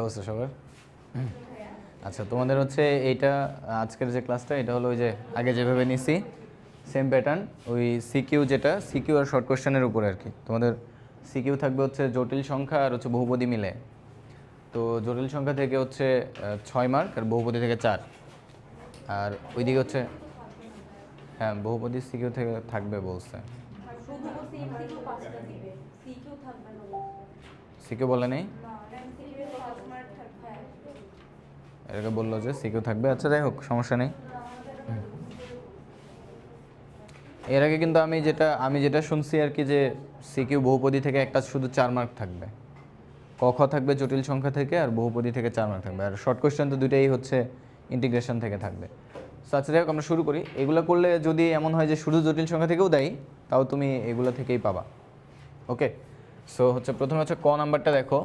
অবস্থা সবার? আচ্ছা, তোমাদের হচ্ছে এইটা আজকের যে ক্লাসটা এটা হলো ওই যে আগে যেভাবে নিছি সেম প্যাটার্ন, ওই সিকিউ যেটা সিকিউ আর শর্ট কোশ্চেনের উপরে আর কি। তোমাদের সিকিউ থাকবে হচ্ছে জটিল সংখ্যা আর হচ্ছে বহুপদী মিলে। তো জটিল সংখ্যা থেকে হচ্ছে 6 মার্ক আর বহুপদী থেকে 4। আর ওইদিকে হচ্ছে হ্যাঁ বহুপদী সিকিউ থেকে থাকবে বলছে। সিকিউ বলে নেই, এটাকে বললো যে সিকিউ থাকবে। আচ্ছা যাই হোক, সমস্যা নেই। এর আগে কিন্তু আমি যেটা শুনছি আর কি, যে সিকিউ বহুপদী থেকে একটা শুধু 4 মার্ক থাকবে, ক খ থাকবে জটিল সংখ্যা থেকে, আর বহুপদী থেকে 4 মার্ক থাকবে। আর শর্ট কোশ্চেন তো দুইটাই হচ্ছে ইন্টিগ্রেশন থেকে থাকবে। সো আচ্ছা যাই হোক, আমরা শুরু করি। এগুলো করলে যদি এমন হয় যে শুধু জটিল সংখ্যা থেকেও দেয়, তাও তুমি এগুলো থেকেই পাবা। ওকে, সো হচ্ছে প্রথমে হচ্ছে ক নাম্বারটা দেখো।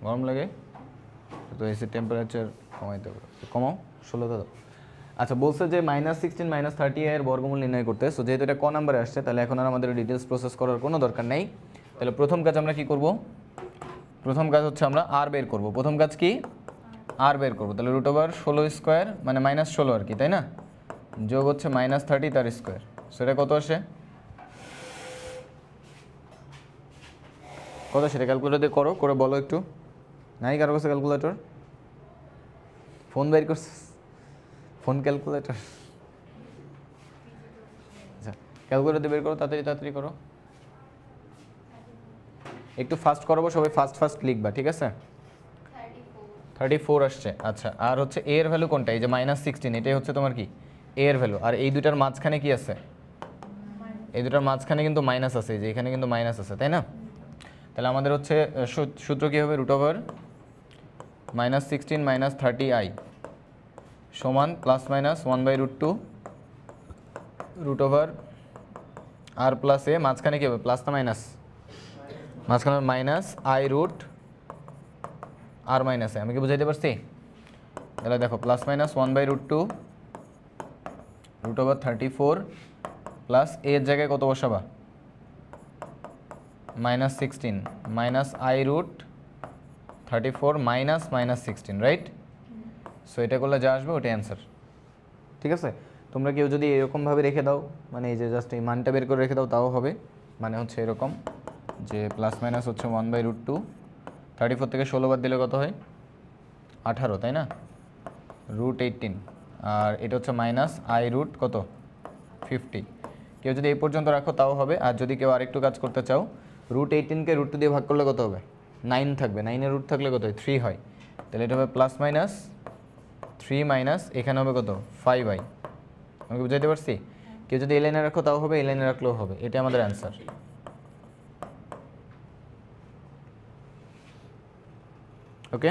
গরম লাগে তো এসি টেম্পারেচার কমাইতে হবে, কমাও 16 দাও। আচ্ছা, বলছে যে -16 -30 এর বর্গমূল নির্ণয় করতে। সো যেহেতু এটা ক নাম্বারে আসছে, তাহলে এখন আর আমাদের ডিটেলস প্রসেস করার কোনো দরকার নেই। তাহলে প্রথম কাজ আমরা কি করব? প্রথম কাজ হচ্ছে আমরা আর বের করব। প্রথম কাজ কি? আর বের করব। তাহলে √16² মানে -16 আর কি, তাই না? যোগ হচ্ছে -30 তার স্কোয়ার। সেটা কত আসে? কত সেটা ক্যালকুলেটর দিয়ে করো, করে বলো একটু। নাই কারো কাছে ক্যালকুলেটর? ফোন বের করছিস? Phone calculator? আচ্ছা, ক্যালকুলেটর দিয়ে বের করো, তাড়াতাড়ি তাড়াতাড়ি করো। একটু ফাস্ট করবো, সবাই ফাস্ট ফাস্ট লিখবা, ঠিক আছে? 34 আসছে। আচ্ছা, আর হচ্ছে এ এর ভ্যালু কোনটা? এই যে -16, এটাই হচ্ছে তোমার কি এ এর ভ্যালু। আর এই দুটার মাঝখানে কি আছে? এই দুটার মাঝখানে কিন্তু মাইনাস আছে, যে এখানে কিন্তু মাইনাস আছে, তাই না? তাহলে আমাদের হচ্ছে সূত্র কী হবে? √16 -30i সমান +-1/√2 √r + a। মাঝখানে কী হবে? প্লাস না মাইনাস? মাঝখানে -r - আমি কি বুঝাইতে পারছি? তাহলে দেখো +-1/√2 √34 প্লাস এর জায়গায় কত বসাবা? -16 -i√34 -16, রাইট? সো এটা করলে যা আসবে ওটাই অ্যান্সার, ঠিক আছে? তোমরা কেউ যদি এরকমভাবে রেখে দাও, মানে এই যে জাস্ট এই মানটা বের করে রেখে দাও, তাও হবে। মানে হচ্ছে এরকম যে প্লাস হচ্ছে 1/√2, 34 থেকে 16 বাদ দিলে কত হয়? 18, তাই না? √18, আর এটা হচ্ছে -i কত? 50। কেউ যদি এই পর্যন্ত রাখো তাও হবে। আর যদি কেউ আরেকটু কাজ করতে চাও, √18কে √2 দিয়ে ভাগ করলে কত হবে? 9 থাকবে। 9-এর রুট থাকলে কত হয়? 3 হয়। তাহলে এটা হবে +-3 এখানে হবে কত? 5i। আমি বুঝাইতে পারছি? কেউ যদি এই লাইনে রাখো তাও হবে, এই লাইনে রাখলেও হবে। এটা আমাদের অ্যান্সার। ওকে,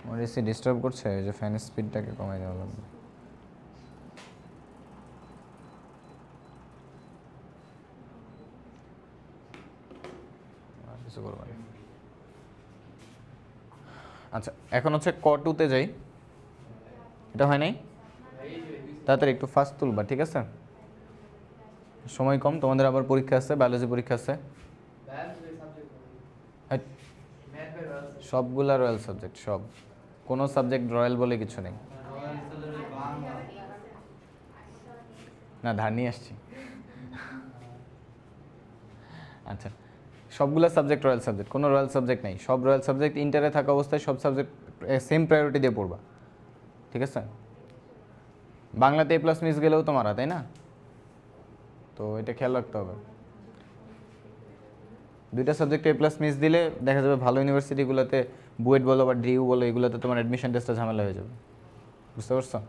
আমার এসি ডিস্টার্ব করছে, যে ফ্যানের স্পিডটাকে কমাই দেওয়া লাগবে। কিছু করবো না। আচ্ছা, এখন হচ্ছে ক2-তে যাই। এটা হয় নাই? তাড়াতাড়ি একটু ফাস্ট তুলবা, ঠিক আছে? সময় কম, তোমাদের আবার পরীক্ষা আছে, বায়োলজি পরীক্ষা আছে। সবগুলা রয়্যাল সাবজেক্ট, সব। কোনো সাবজেক্ট রয়্যাল বলে কিছু নেই। না, ধার নিয়ে আসছি। আচ্ছা, সবগুলো সাবজেক্ট রয়্যাল সাবজেক্ট, কোনো রয়্যাল সাবজেক্ট নেই। সব রয়্যাল সাবজেক্ট ইন্টারে থাকা অবস্থায় সব সাবজেক্ট সেম প্রায়োরিটি দিয়ে পড়বা, ঠিক আছে? বাংলাতে A+ মিস গেলেও তো মারা, তাই না? তো এটা খেয়াল রাখতে হবে। দুইটা সাবজেক্টে A+ মিস দিলে দেখা যাবে ভালো ইউনিভার্সিটিগুলোতে, বুয়েট বলো বা ডিইউ বলো, এগুলোতে তোমার অ্যাডমিশন টেস্টটা ঝামেলা হয়ে যাবে। বুঝতে পারছো?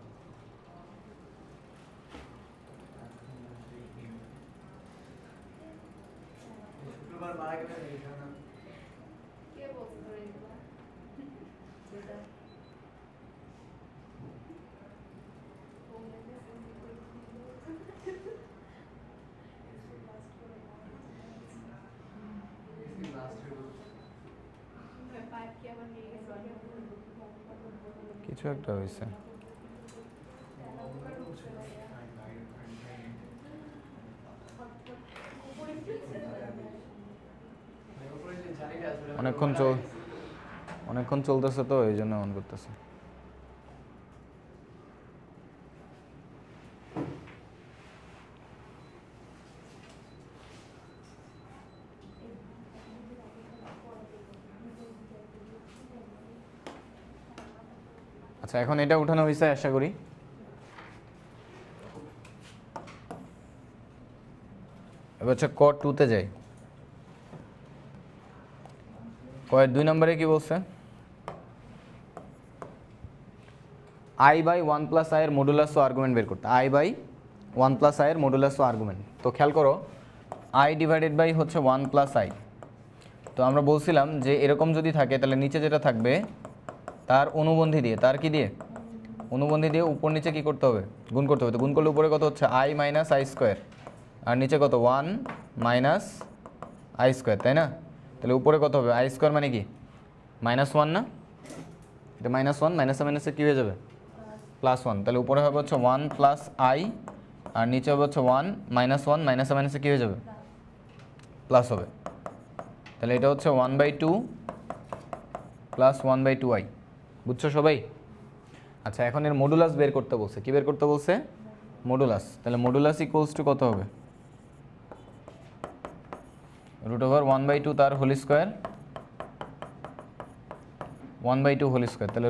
কিছু একটা হয়েছে। অনেকক্ষণ চলতেছে তো এই জন্য অন করতেছে। আচ্ছা এখন এটা উঠানো হয়েছে আশা করি। এবার হচ্ছে ক 2-তে যাই। কয়ের 2 নম্বরে কি বলছে? আই বাই 1 প্লাস আই এর মডুলাস ও আর্গুমেন্ট বের করতে। আই বাই 1 প্লাস আই এর মডুলাস ও আর্গুমেন্ট। তো খেয়াল করো আই ডিভাইডেড বাই হচ্ছে 1 প্লাস আই। তো আমরা বলছিলাম যে এরকম যদি থাকে তাহলে নিচে যেটা থাকবে তার অনুবন্ধী দিয়ে, তার কি দিয়ে? অনুবন্ধী দিয়ে উপর নিচে কি করতে হবে? গুণ করতে হবে। তো গুণ করলে উপরে কত হচ্ছে? আই মাইনাস আই স্কোয়ার, আর নিচে কত? 1 মাইনাস আই স্কোয়ার, তাই না? তাহলে উপরে কত হবে? আই স্কোয়ার মানে কি -1 না? এটা -1, মাইনাসে মাইনাসে কী হয়ে যাবে? +1। তাহলে উপরে হবে হচ্ছে 1 প্লাস আই, আর নিচে হবে হচ্ছে 1 -1, মাইনাসে মাইনাসে কী হয়ে যাবে? প্লাস হবে। তাহলে এটা হচ্ছে 1/2 প্লাস 1/2i। বুঝছো সবাই? আচ্ছা এখন এর মডুলাস বের করতে বলছে। কি বের করতে বলছে? মডুলাস। তাহলে মডুলাস ইকুয়ালস টু কত হবে? √1/2 তার হোল স্কোয়ার, 1/2 হোল স্কোয়ার। তাহলে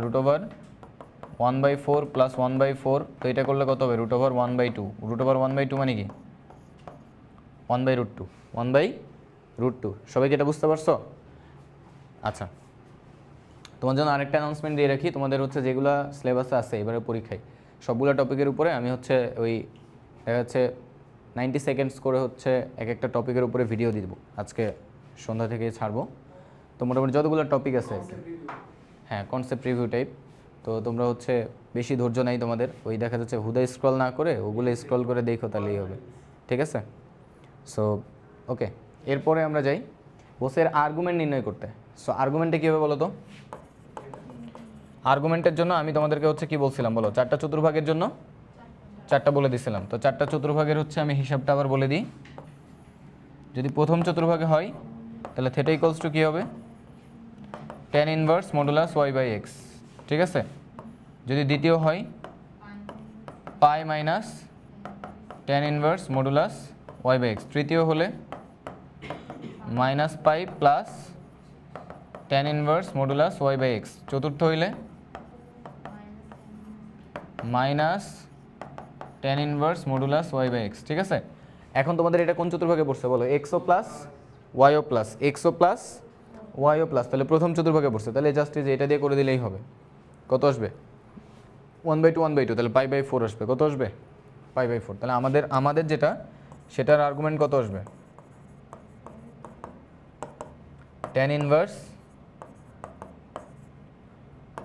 √1/4 প্লাস 1/4। তো এটা করলে কত হবে? √1/2। √1/2 মানে কি? 1/√2। 1/√2। সবাই কি এটা বুঝতে পারছো? আচ্ছা তোমার জন্য আরেকটা অ্যানাউন্সমেন্ট দিয়ে রাখি। তোমাদের হচ্ছে যেগুলো সিলেবাসে আছে এবারে পরীক্ষায় সবগুলো টপিকের উপরে আমি হচ্ছে ওই দেখা যাচ্ছে 90 সেকেন্ডস করে হচ্ছে এক একটা টপিকের উপরে ভিডিও দিয়ে দেবো। আজকে সন্ধ্যা থেকে ছাড়বো। তো মোটামুটি যতগুলো টপিক আছে, হ্যাঁ কনসেপ্ট রিভিউ টাইপ। তো তোমরা হচ্ছে বেশি ধৈর্য নাই তোমাদের, ওই দেখা যাচ্ছে হুদা স্ক্রল না করে ওগুলো স্ক্রল করে দেখো, তাহলেই হবে। ঠিক আছে? সো ওকে, এরপরে আমরা যাই বসের আর্গুমেন্ট নির্ণয় করতে। সো আর্গুমেন্টে কী হবে বলো তো? আর্গুমেন্টের জন্য আমি তোমাদেরকে হচ্ছে কি বলছিলাম বলো? 4টা চতুর্ভাগের জন্য 4টা বলে দিছিলাম। তো 4টা চতুর্ভাগের হচ্ছে আমি হিসাবটা আবার বলে দিই। যদি প্রথম চতুর্ভাগে হয় তাহলে থিটা ইকুয়ালস টু কী হবে? tan inverse modulus y/x। ঠিক আছে? যদি দ্বিতীয় হয় pi minus tan inverse modulus y/x। তৃতীয় হলে -পাই plus tan inverse modulus y/x। চতুর্থ হইলে -tan ইনভার্স মডুলাস y/x। ঠিক আছে? এখন তোমাদের এটা কোন চতুর্ভাগে পড়ছে বলো? xo প্লাস yও প্লাস, xo প্লাস yও প্লাস। তাহলে প্রথম চতুর্ভাগে পড়ছে। তাহলে জাস্ট এই যে এটা দিয়ে করে দিলেই হবে। কত আসবে? 1/2 1/2। তাহলে পাই/4 আসবে। কত আসবে? পাই/4। তাহলে আমাদের যেটা সেটার আর্গুমেন্ট কত আসবে? tan inverse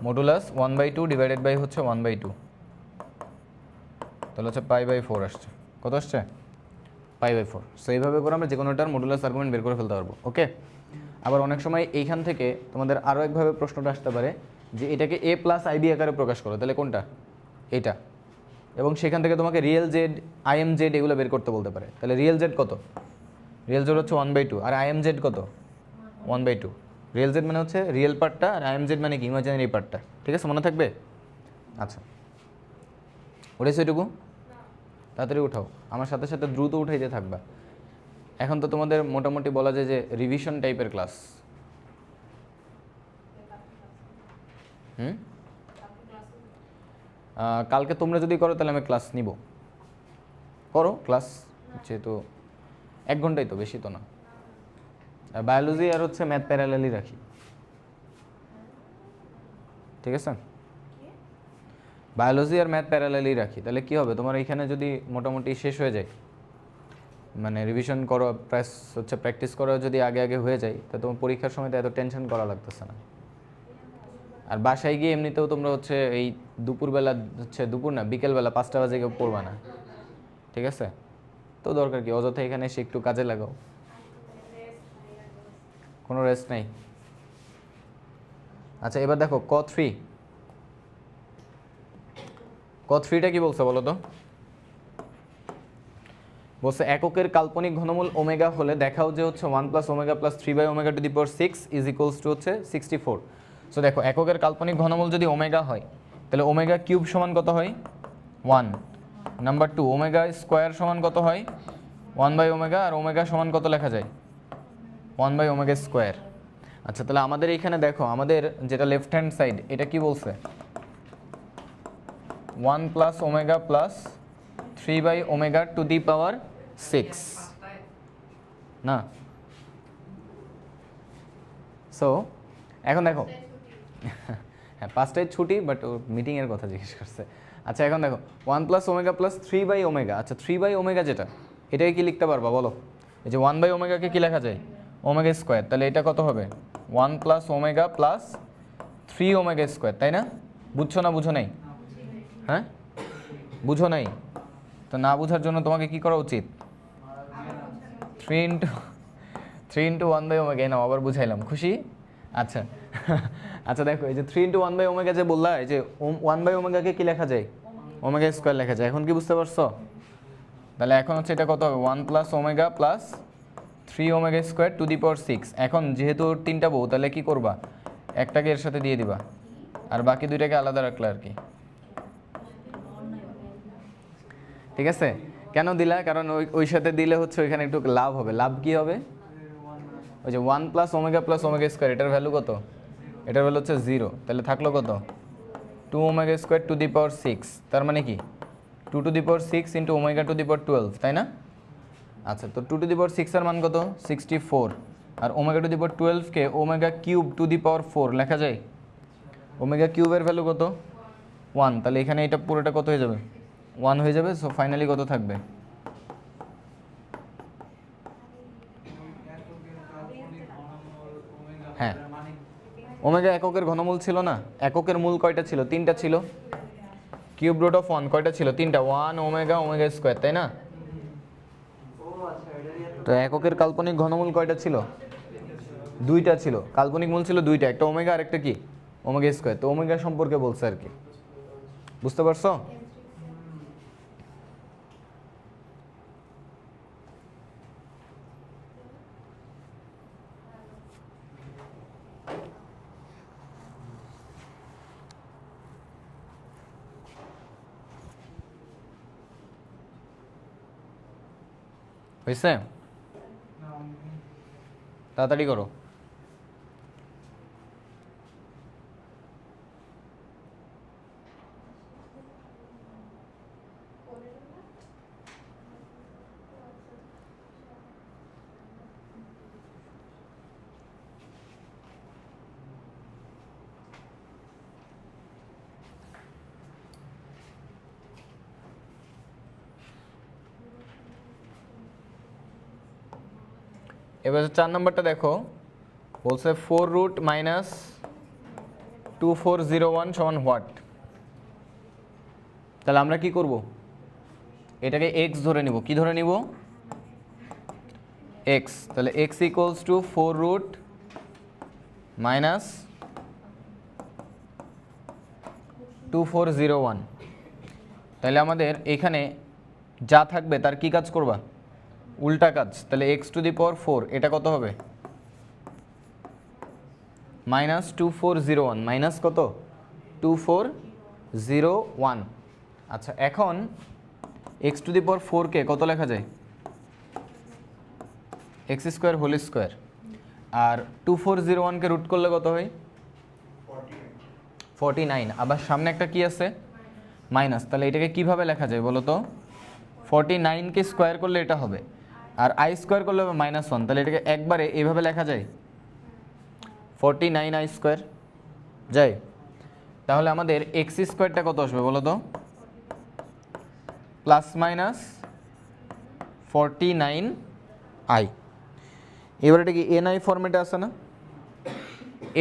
modulus 1/2 divided by হচ্ছে 1/2। তাহলে হচ্ছে পাই/4 আসছে। কত আসছে? পাই/4। সো এইভাবে করে আমরা যে কোনোটার মডুলাস আর্গুমেন্ট বের করে ফেলতে পারবো। ওকে, আবার অনেক সময় এইখান থেকে তোমাদের আরও একভাবে প্রশ্নটা আসতে পারে যে এটাকে a প্লাস আইবি আকারে প্রকাশ করো। তাহলে কোনটা? এটা। এবং সেখান থেকে তোমাকে রিয়েল জেড, আইএম জেড এগুলো বের করতে বলতে পারে। তাহলে রিয়েল জেড কত? রিয়েল জেড হচ্ছে 1/2, আর আইএম জেড কত? 1/2। রিয়েল জেড মানে হচ্ছে রিয়েল পার্টটা, আর আইএম জেড মানে কি? ইমাজিনারি পার্টটা। ঠিক আছে? মনে থাকবে? আচ্ছা ওটাই সেটুকু। তাড়াতাড়ি উঠাও, আমার সাথে সাথে দ্রুত উঠাইতে থাকবা। এখন তো তোমাদের মোটামুটি বলা যায় যে রিভিশন টাইপের ক্লাস। কালকে তোমরা যদি করো তাহলে আমি ক্লাস নিব। করো ক্লাস, যেহেতু 1 ঘন্টাই তো, বেশি তো না। আর বায়োলজি আর হচ্ছে ম্যাথ প্যারালালি রাখি। ঠিক আছে? বায়োলজি আর ম্যাথ প্যারালালি রাখি। তাহলে কী হবে? তোমার এইখানে যদি মোটামুটি শেষ হয়ে যায়, মানে রিভিশন করো প্লাস হচ্ছে প্র্যাকটিস করো যদি আগে আগে হয়ে যায়, তা তোমার পরীক্ষার সময় তো এত টেনশন করা লাগতেছে না। আর বাসায় গিয়ে এমনিতেও তোমরা হচ্ছে এই দুপুরবেলা হচ্ছে, দুপুর না বিকেলবেলা 5টা বাজে কেউ পড়বা না। ঠিক আছে? তো দরকার কি অযথা এখানে এসে একটু কাজে লাগাও। কোনো রেস্ট নেই। আচ্ছা এবার দেখো ক 3টা কি বলছে বলো তো? বলছে এককের কাল্পনিক ঘনমূল ওমেগা হলে দেখাও যে হচ্ছে 1 প্লাস ওমেগা প্লাস 3/ওমেগা to the power 6 is equals to হচ্ছে 64। সো দেখো এককের কাল্পনিক ঘনমূল যদি ওমেগা হয় তাহলে ওমেগা কিউব সমান কত হয় 1। নাম্বার 2 ওমেগা স্কোয়ার সমান কত হয় 1/ওমেগা, আর ওমেগা সমান কত লেখা যায় 1/ওমেগা স্কোয়ার। আচ্ছা তাহলে আমাদের এইখানে দেখো আমাদের যেটা লেফট হ্যান্ড সাইড এটা কি বলছে 1 প্লাস ওমেগা প্লাস 3/ওমেগা টু দি পাওয়ার 6 না। সো এখন দেখো হ্যাঁ 5টায় ছুটি, বাট ও মিটিংয়ের কথা জিজ্ঞেস করছে। আচ্ছা এখন দেখো 1 প্লাস ওমেগা প্লাস 3/ওমেগা, আচ্ছা 3/ওমেগা যেটা এটাকে কি লিখতে পারবা বলো? এই যে 1/ওমেগাকে কি লেখা যায় ওমেগা স্কোয়ার, তাহলে এটা কত হবে 1 প্লাস ওমেগা প্লাস 3/ওমেগা স্কোয়ার, তাই না? বুঝছো না বুঝো নাই? হ্যাঁ বুঝো নাই? তো না বুঝার জন্য তোমাকে কি করা উচিত 3 ইন্টু 1/ওমেগা নাও, আবার বুঝাইলাম, খুশি? আচ্ছা আচ্ছা দেখো এই যে 3 ইন্টু 1/ওমেগা যে বললা, এই যে 1/ওমেগাকে কি লেখা যায় ওমেগা স্কোয়ার লেখা যায়। এখন কি বুঝতে পারছো? তাহলে এখন হচ্ছে এটা কত হবে 1 প্লাস ওমেগা প্লাস 3/ওমেগা স্কোয়ার টু দি পাওয়ার 6। এখন যেহেতু ওর 3টা বউ, তাহলে কি করবা একটাকে এর সাথে দিয়ে দিবা আর বাকি 2টাকে আলাদা রাখলা আর কি। ঠিক আছে? কেন দিলা? কারণ ওই সাথে দিলে হচ্ছে ওইখানে একটু লাভ হবে। লাভ কি হবে? ওই যে 1 plus omega plus omega square, এটার ভ্যালু কত? এটার ভ্যালু হচ্ছে 0, তাহলে থাকলো কত 2/ওমেগা স্কোয়ার টু দি পাওয়ার 6। তার মানে কি 2 to the power 6 into omega to the power 12, তাই না? আচ্ছা তো 2 টু দি পাওয়ার 6 এর মান কত 64, আর ওমেগা টু দি পাওয়ার 12কে omega cube to the power 4 লেখা যায়। ওমেগা কিউবের ভ্যালু কত 1, তাহলে এখানে এটা পুরোটা কত হয়ে যাবে 1 হয়ে যাবে। সো ফাইনালি কত থাকবে হ্যাঁ ওমেগা এককের ঘনমূল ছিল না? এককের মূল কয়টা ছিল? 3টা ছিল। কিউব রুট অফ 1 কয়টা ছিল? 3টা, 1 ওমেগা ওমেগা স্কোয়ার, তাই না? তো এককের কাল্পনিক ঘনমূল কয়টা ছিল? 2টা ছিল। কাল্পনিক মূল ছিল 2টা, একটা ওমেগা আর একটা কি ওমেগা স্কোয়ার। তো ওমেগা সম্পর্কে বলছে আর কি, বুঝতে পারছো? হয়েছে? তাড়াতাড়ি করো। এবার 4 নম্বরটা দেখো, বলছে 4 রুট মাইনাস 2401 সমান হোয়াট। তাহলে আমরা কি করব? এটাকে x ধরে নিব। কি ধরে নিব? x। তাহলে x equals to 4 root minus 2401। তাহলে আমাদের এখানে যা থাকবে তার কি কাজ করবা? উল্টা কাজ। তাহলে x টু দি পাওয়ার 4 এটা কত হবে মাইনাস 2401, মাইনাস কত 2401। আচ্ছা এখন x টু দি পাওয়ার 4 কে কত লেখা যায় x স্কোয়ার হোল স্কোয়ার, আর 2401 কে রুট করলে কত হয় 49। আবার সামনে একটা কি আছে মাইনাস, তাহলে এটাকে কিভাবে লেখা যায় বলো তো? 49 কে স্কোয়ার করলে এটা হবে, আর i স্কোয়ার করলে হবে -1, তাহলে এটাকে একবারে এইভাবে লেখা যায় 49i স্কোয়ার যায়। তাহলে আমাদের এক্স স্কোয়ারটা কত আসবে বলো তো? Plus minus 49i। এবার এটা কি এনআই ফর্মেটে আছে না?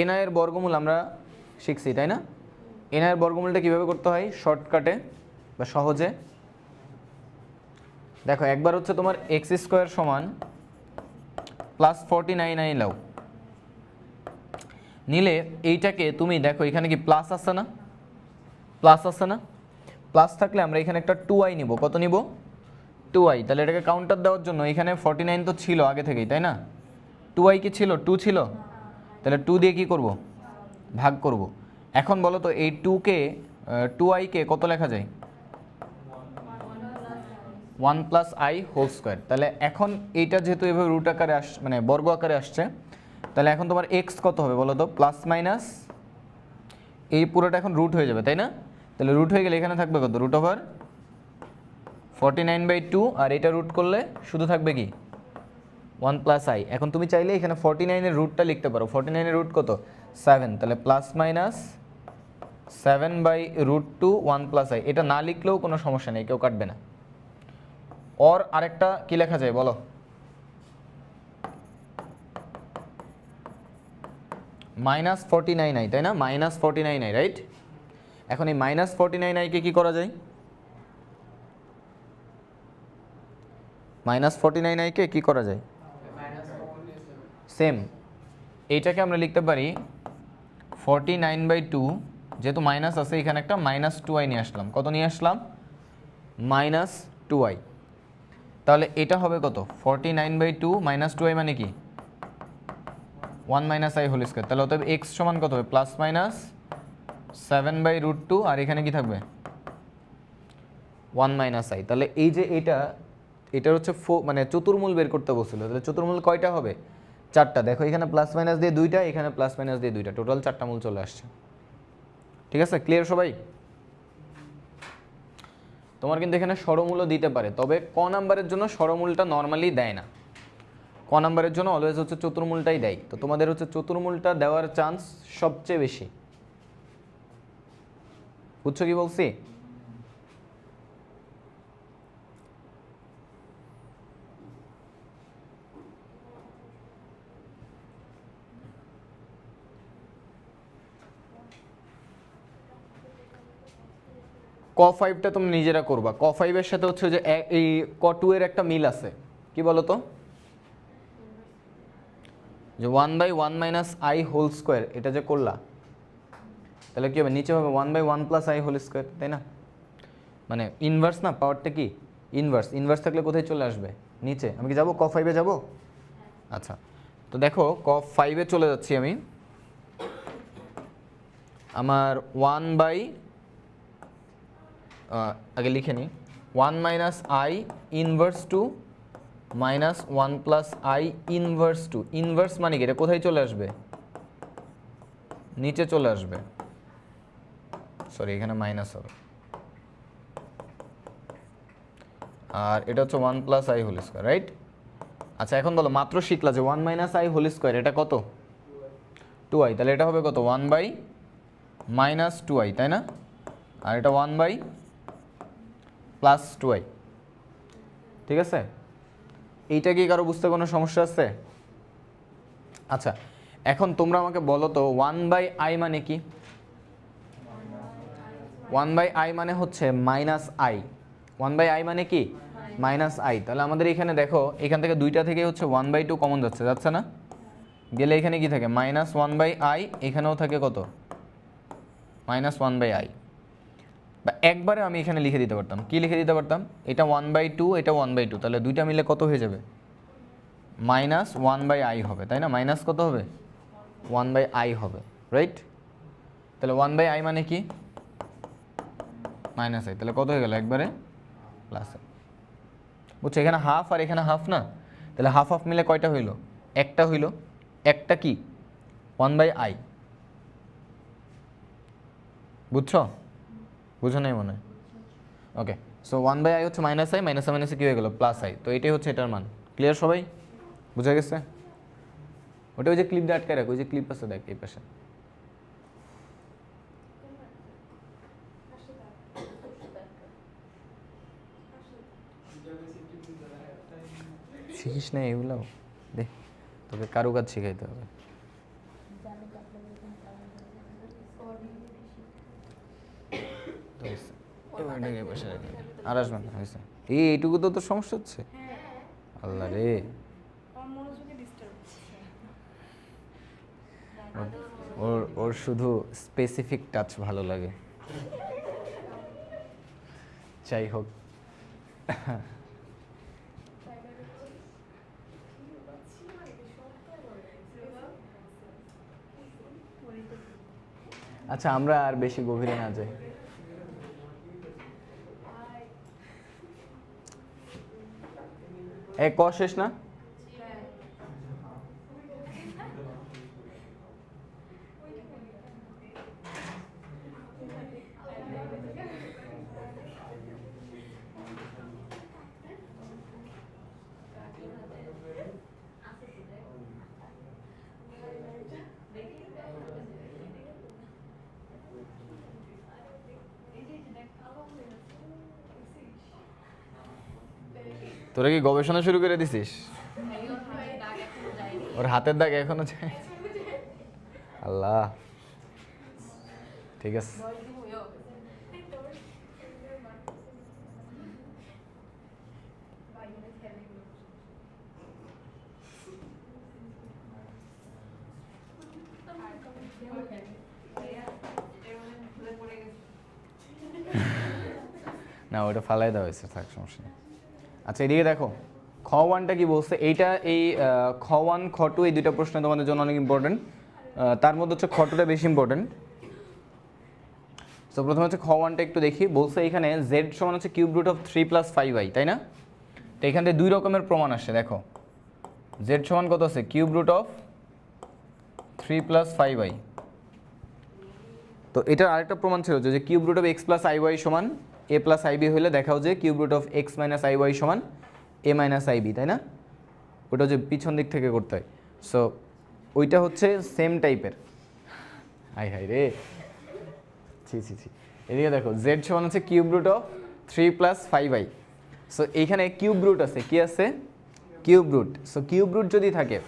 এনআই এর বর্গমূল আমরা শিখছি, তাই না? এনআই এর বর্গমূলটা কীভাবে করতে হয় শর্টকাটে বা সহজে? দেখো একবার হচ্ছে তোমার এক্স স্কোয়ার সমান প্লাস 49i লাও, নিলে এইটাকে তুমি দেখো এখানে কি প্লাস আছে না? প্লাস আছে না? প্লাস থাকলে আমরা এখানে একটা 2i নিব। কত নিব? 2i, তাহলে এটাকে কাউন্টার দেওয়ার জন্য এখানে 49 তো ছিল আগে থেকেই, তাই না? 2i কি ছিল? 2 ছিল, তাহলে 2 দিয়ে কি করব? ভাগ করব। এখন বলো তো এই 2i কে কত লেখা যায়? 1 প্লাস আই হোল স্কোয়ার। তাহলে এখন এইটা যেহেতু এভাবে রুট আকারে মানে বর্গ আকারে আসছে, তাহলে এখন তোমার এক্স কত হবে বলো তো? প্লাস মাইনাস এই পুরোটা এখন রুট হয়ে যাবে, তাই না? তাহলে রুট হয়ে গেলে এখানে থাকবে কত? রুট ওভার 49/2, আর এটা রুট করলে শুধু থাকবে কি? 1 প্লাস আই। এখন তুমি চাইলে এখানে 49 এর রুটটা লিখতে পারো। 49 এর রুট কত? 7। তাহলে প্লাস মাইনাস 7/√2 1 প্লাস আই। এটা না লিখলেও কোনো সমস্যা নেই, কেউ কাটবে না। ওর আরেকটা কি লেখা যায় বলো? -49i, তাই না? -49i, right? এখন এই -49i কে কি করা যায়? -49i কে কি করা যায়? সেম এইটাকে আমরা লিখতে পারি 49/2, যেহেতু মাইনাস আছে এখানে একটা -2i নিয়ে আসলাম। কত নিয়ে আসলাম? -2i। তাহলে এটা হবে কত? 49/2 -2i মানে কি? 1 মাইনাস আই হোল স্কোয়ার। তাহলে অতএব এক্স সমান কত হবে? প্লাস মাইনাস 7/√2, আর এখানে কি থাকবে? 1 মাইনাস আই। তাহলে এই যে এটার হচ্ছে মানে চতুর্মূল বের করতে বলছিল। তাহলে চতুর্মূল কয়টা হবে? 4টা। দেখো এখানে প্লাস মাইনাস দিয়ে 2টা, এখানে প্লাস মাইনাস দিয়ে 2টা, টোটাল 4টা মূল চলে আসছে। ঠিক আছে, ক্লিয়ার সবাই? তোমার কিন্তু এখানে সরমূলও দিতে পারে, তবে ক নাম্বারের জন্য সরমূলটা নর্মালি দেয় না। ক নাম্বারের জন্য অলওয়েজ হচ্ছে চতুর্মূলটাই দেয়। তো তোমাদের হচ্ছে চতুর্মূলটা দেওয়ার চান্স সবচেয়ে বেশি। বুঝছো কি বলছি? ক 5টা তুমি নিজেরা করবা। ক 5 এর সাথে হচ্ছে যে এই ক 2 এর একটা মিল আছে। কি বলো তো? যে 1/1 মাইনাস আই হোল স্কোয়ার, এটা যে করলা, তাহলে কি হবে? নিচে হবে 1/1 প্লাস আই হোল স্কোয়ার, তাই না? মানে ইনভার্স না, পাওয়ারটা কি? ইনভার্স। ইনভার্স থাকলে কোথায় চলে আসবে? নিচে। আমি কি যাবো ক 5-এ যাবো? আচ্ছা, তো দেখো ক 5-এ চলে যাচ্ছি আমি। আমার আগে লিখে নিই, 1 minus I inverse to -1 plus I inverse to. Inverse মানে কি? এটা কোথায় চলে আসবে? নিচে চলে আসবে। সরি, এখানে মাইনাস হবে। আর এটা হচ্ছে 1 plus I whole square, right? আচ্ছা, এখন বলো, মাত্র শিখলা যে 1 মাইনাস আই হোল স্কোয়ার, এটা কত? 2i। তাহলে এটা হবে কত? 1/-2i, তাই না? আর এটা 1/+2i। ঠিক আছে? এইটা কি কারো বুঝতে কোনো সমস্যা আছে? আচ্ছা, এখন তোমরা আমাকে বলো তো 1/i মানে কি? 1/i মানে হচ্ছে মাইনাস আই। 1/i মানে কি? Minus I. তাহলে আমাদের এখানে দেখো, এখান থেকে 2টা থেকে হচ্ছে 1/2 কমন যাচ্ছে না? গেলে এখানে কি থাকে? -1/i। এখানেও থাকে কত? -1/i। বা একবারে আমি এখানে লিখে দিতে পারতাম। কি লিখে দিতে পারতাম? এটা 1/2, এটা 1/2, তাহলে 2টা মিলে কত হয়ে যাবে? -1/i হবে, তাই না? মাইনাস কত হবে? 1/i হবে, রাইট? তাহলে 1/i মানে কি? Minus I. তাহলে কত হয়ে গেল? একবারে প্লাস আই। বুঝছো? এখানে হাফ আর এখানে হাফ না? তাহলে হাফ হাফ মিলে কয়টা হইল? একটা হইল। একটা কি? 1/i। বুঝছো? বুঝো নাই মনে হয়? ওকে, সো 1/i হচ্ছে মাইনাস আই, মাইনাসে মাইনাসে কী হয়ে গেল? Plus I. তো এটাই হচ্ছে এটার মান। ক্লিয়ার সবাই? বুঝা গেছে? ওটা ওই যে ক্লিপ দিয়ে আটকে রাখো, ওই যে ক্লিপ আছে দেখ এই পাশে। শিখিস না এগুলো? দে, তোকে কারুকাজ শিখাইতে হবে। আর আসবেন না, হয়েছে। এইটুকু তো তোর সমস্যা হচ্ছে। আল্লাহ রে, ওর শুধু স্পেসিফিক টাচ ভালো লাগে। যাই হোক, আচ্ছা আমরা আর বেশি গভীরে না যাই। ক শেষ না? তোরা কি গবেষণা শুরু করে দিছিস? ওর হাতের দাগ এখনো যায়? আল্লাহ, ঠিক আছে। না ওটা ফালাই দেওয়া হয়েছে, থাক সমস্যা নেই। আচ্ছা এদিকে দেখো, খ ওয়ানটা কি বলছে, এইটা এই খ ওয়ান খ টু এই দুইটা প্রশ্ন তোমাদের জন্য অনেক ইম্পর্টেন্ট। তার মধ্যে হচ্ছে খ টুটা বেশি ইম্পর্টেন্ট। সো প্রথমে হচ্ছে খ ওয়ানটা একটু দেখি। বলছে এখানে জেড সমান হচ্ছে কিউব রুট অফ 3+5i, তাই না? তো এখান থেকে দুই রকমের প্রমাণ আসছে। দেখো জেড সমান কত আছে, কিউব রুট অফ 3+5i। তো এটার আরেকটা প্রমাণ ছিল যে cube root of X plus I Y সমান এ প্লাস আইবি হলে দেখাও যে cube root of X minus I Y সমান এ মাইনাস আইবি, তাই না? ওটা হচ্ছে পিছন দিক থেকে করতে হয়। সো ওইটা হচ্ছে সেম টাইপের। হাই হাই রে, ছি ছি ছি। এদিকে দেখো জেড সমান হচ্ছে cube root of 3+5i। So এইখানে কিউব রুট আছে, কি আছে? Cube root. So cube root যদি থাকে,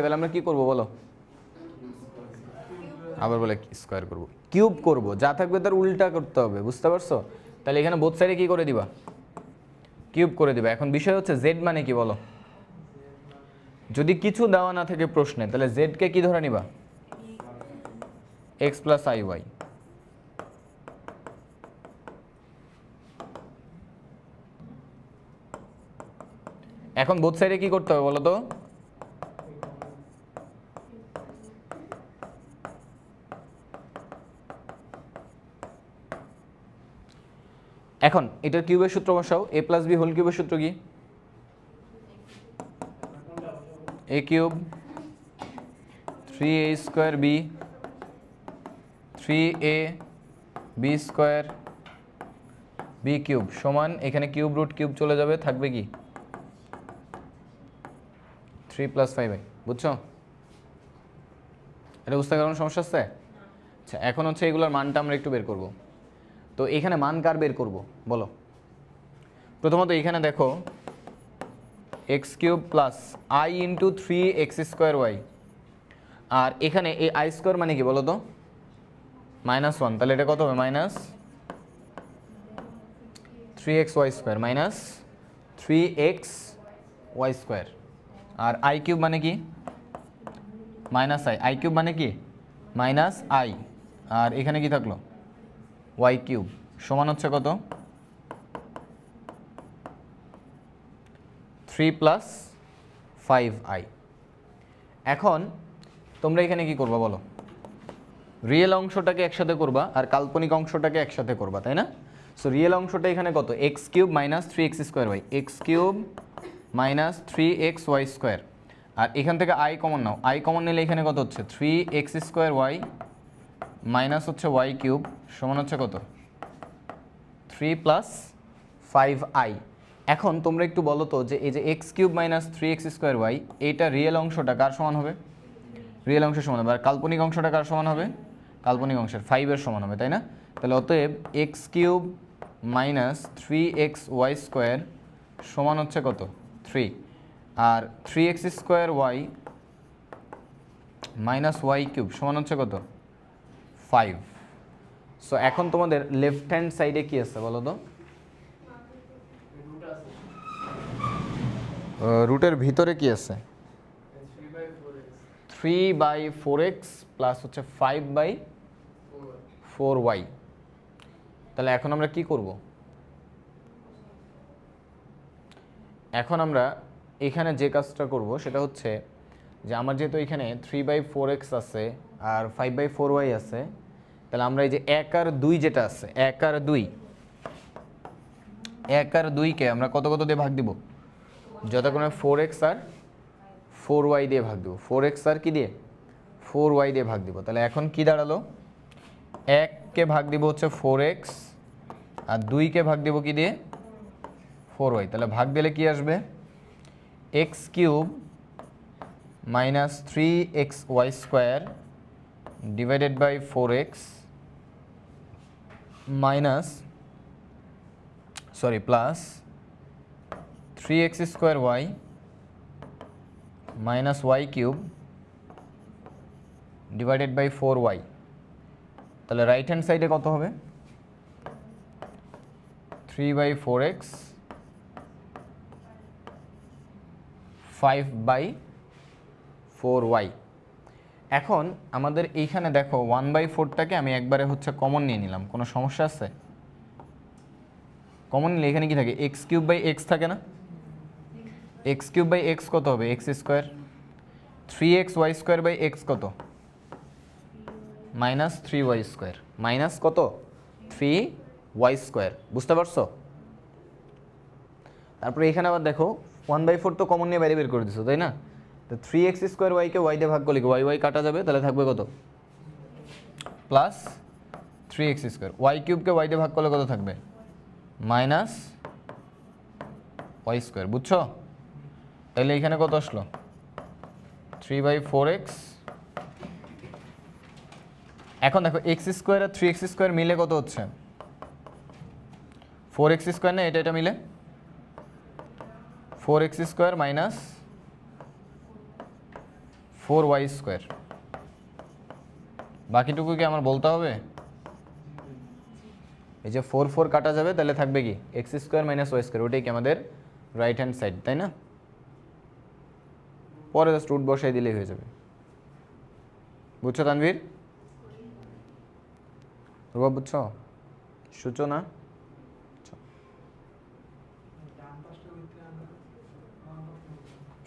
তাহলে আমরা কি করব বলো? আবার বলে স্কোয়ার করব, কিউব করব, যা থাকবে তার উল্টা করতে হবে, বুঝতে পারছো? তাহলে এখানে বোথ সাইডে কি করে দিবা? কিউব করে দিবা। এখন বিষয় হচ্ছে জেড মানে কি বলো? যদি কিছু দেওয়া না থাকে প্রশ্নে, তাহলে জেডকে কি ধরে নিবা? X plus I Y. এখন বোথ সাইডে কি করতে হবে বলো তো? এখন এটার কিউবের সূত্র বসাও। এ প্লাস বি হোল কিউবের সূত্র কি? A cube 3a square B 3a B square B cube সমান, এখানে কিউব রুট কিউব চলে যাবে, থাকবে কি 3+5i। বুঝছো? এটা বুঝতে কারণ সমস্যা আছে? আচ্ছা এখন হচ্ছে এগুলোর মানটা আমরা একটু বের করব। তো এখানে মান কার বের করব বলো? প্রথমত এখানে দেখো x cube plus I into 3x²y, আর এখানে এই আই স্কোয়ার মানে কি বলো তো? -1, তাহলে এটা কত হবে? -3xy² minus 3xy²। R I cube মানে কি? -i। আই কিউব মানে কি? -i। আর এখানে কি থাকলো? ওয়াই কিউব সমান হচ্ছে কত? 3+5i। এখন তোমরা এখানে কি করবা বলো? রিয়েল অংশটাকে একসাথে করবা আর কাল্পনিক অংশটাকে একসাথে করবা, তাই না? সো রিয়েল অংশটা এখানে কত? X cube minus 3x²y, x cube minus 3xy²। আর এখান থেকে I common now, I common নিলে এখানে কত হচ্ছে? 3x²y মাইনাস হচ্ছে ওয়াই কিউব সমান হচ্ছে কত? 3+5i। এখন তোমরা একটু বলো তো যে এই যে এক্স কিউব মাইনাস 3x²y এইটা রিয়েল অংশটা কার সমান হবে? রিয়েল অংশের সমান হবে। আর কাল্পনিক অংশটা কার সমান হবে? কাল্পনিক অংশের 5-এর সমান হবে, তাই না? তাহলে অতএব এক্স কিউব মাইনাস 3xy² সমান হচ্ছে কত? 3। আর 3x² মাইনাস ওয়াই কিউব সমান হচ্ছে কত? 5। সো এখন তোমাদের লেফট হ্যান্ড সাইডে কি আছে বলো তো? রুটের ভিতরে কি আছে? 3/4x প্লাস হচ্ছে 5/4y। তাহলে এখন আমরা কি করব? এখন আমরা এখানে যে কাজটা করব সেটা হচ্ছে যে আমার যেহেতু এখানে 3/4x আছে আর 5/4y আছে, তাহলে আমরা এই যে 1 আর 2 যেটা আছে 1 আর 2কে আমরা কত কত দিয়ে ভাগ দিব, যথাক্রমে 4x আর 4y দিয়ে ভাগ দিব, 4x আর কি দিয়ে 4y দিয়ে ভাগ দিব। তাহলে এখন কি দাঁড়ালো, 1কে ভাগ দিব হচ্ছে 4x আর 2কে ভাগ দিব কি দিয়ে 4y। তাহলে ভাগ দিলে কি আসবে, x³ minus 3xy² divided by 4x minus plus 3x² minus y³ divided by 4y। তাহলে রাইট হ্যান্ড সাইডে কত হবে, 3/4x 5/4y। এখন আমাদের এইখানে দেখো 1/4টাকে আমি একবারে হচ্ছে কমন নিয়ে নিলাম, কোনো সমস্যা আছে? কমন নিলে এখানে কি থাকে, x³ x থাকে না, x³ x কত হবে, x², 3xy² x কত, মাইনাস 3y², মাইনাস কত 3y², বুঝতে পারছো? তারপরে এখানে আবার দেখো 1/4 তো কমন নিয়ে বাইরে বের করে দিছো, তাই না? তো 3x²y কে y দিয়ে ভাগ করলে কি y কাটা যাবে, তাহলে থাকবে কত, প্লাস 3x², y³ কে y দিয়ে ভাগ করলে কত থাকবে, মাইনাস y², বুঝছো? তাহলে এখানে কত আসলো, 3/4x। এখন দেখো x² আর 3x² মিলে কত হচ্ছে, 4x² না, এটা মিলে 4x² মাইনাস 4y²। বাকিটুকু কি আমার বলতে হবে, এই যে 4 কাটা যাবে, তাহলে থাকবে কি x² মাইনাস y², ওটাই কি আমাদের রাইট হ্যান্ড সাইড, তাই না? পরে জাস্ট রুট বসাই দিলেই হয়ে যাবে, বুঝছো তানভীর? রুবা বুঝছো? সূচনা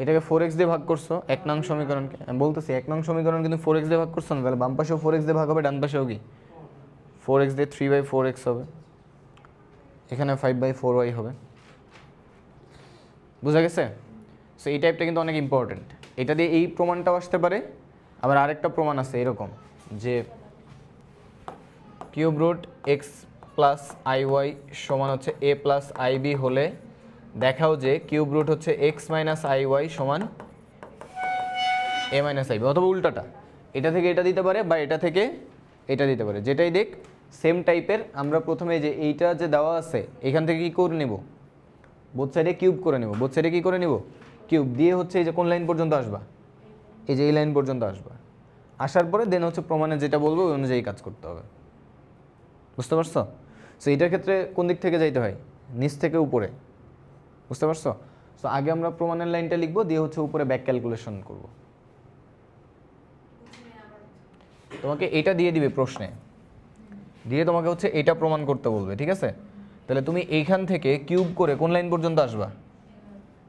এটাকে 4x দিয়ে ভাগ করছো 1 নং সমীকরণকে, আমি বলতেছি 1 নং সমীকরণ কিন্তু 4x দিয়ে ভাগ করছো না, তাহলে বাম পাশেও 4x দিয়ে ভাগ হবে, ডান পাশেও কি 4x দিয়ে 3/4x হবে, এখানে 5/4y হবে, বুঝা গেছে? সো এই টাইপটা কিন্তু অনেক ইম্পর্টেন্ট, এটা দিয়ে এই প্রমাণটাও আসতে পারে। আবার আরেকটা প্রমাণ আছে এরকম যে cube root x plus iy সমান হচ্ছে a প্লাস ib হলে দেখাও যে কিউব রুট হচ্ছে x মাইনাস iy সমান a মাইনাস ib, অথবা উল্টাটা, এটা থেকে এটা দিতে পারে বা এটা থেকে এটা দিতে পারে, যেটাই দেখ সেম টাইপের। আমরা প্রথমে যে এইটা যে দেওয়া আছে এখান থেকে কি করে নেব, বোথ সাইডে কিউব করে নেব, বোথ সাইডে কি করে নেব, কিউব দিয়ে হচ্ছে এই যে কোন লাইন পর্যন্ত আসবা, এই যে এই লাইন পর্যন্ত আসবা, আসার পরে দেন হচ্ছে প্রমাণে যেটা বলবো ওই অনুযায়ী কাজ করতে হবে, বুঝতে পারছো? সো এইটার ক্ষেত্রে কোন দিক থেকে যাইতে হয়, নিচ থেকে উপরে, বুঝতে পারছো? সো আগে আমরা প্রমাণের লাইনটা লিখবো, দিয়ে হচ্ছে উপরে ব্যাক ক্যালকুলেশন করব। তোমাকে এটা দিয়ে দিবে প্রশ্নে, দিয়ে তোমাকে হচ্ছে এটা প্রমাণ করতে বলবে, ঠিক আছে? তাহলে তুমি এইখান থেকে কিউব করে কোন লাইন পর্যন্ত আসবা,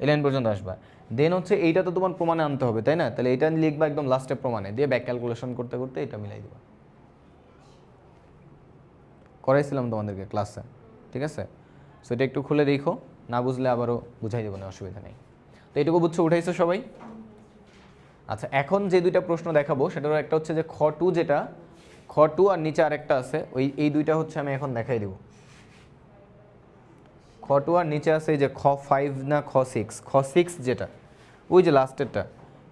এই লাইন পর্যন্ত আসবা, দেন হচ্ছে এইটা তো তোমার প্রমাণে আনতে হবে, তাই না? তাহলে এটা লিখবা একদম লাস্টে প্রমাণে, দিয়ে ব্যাক ক্যালকুলেশন করতে করতে এটা মিলাই দিবা। করাইছিলাম তোমাদেরকে ক্লাসে, ঠিক আছে? সো এটা একটু খুলে দেখো, না বুঝলে আবারও বুঝাই দেবো না, অসুবিধা নেই। তো এইটুকু বুঝছো, উঠাইছো সবাই? আচ্ছা, এখন যে দুইটা প্রশ্ন দেখাবো সেটার একটা হচ্ছে যে খ2, যেটা খ2 আর নিচে আরেকটা আছে, এই দুইটা হচ্ছে আমি এখন দেখাই দেবো। খ2 আর নিচে আছে এই যে খ5 না খ6 যেটা ওই যে লাস্টেরটা,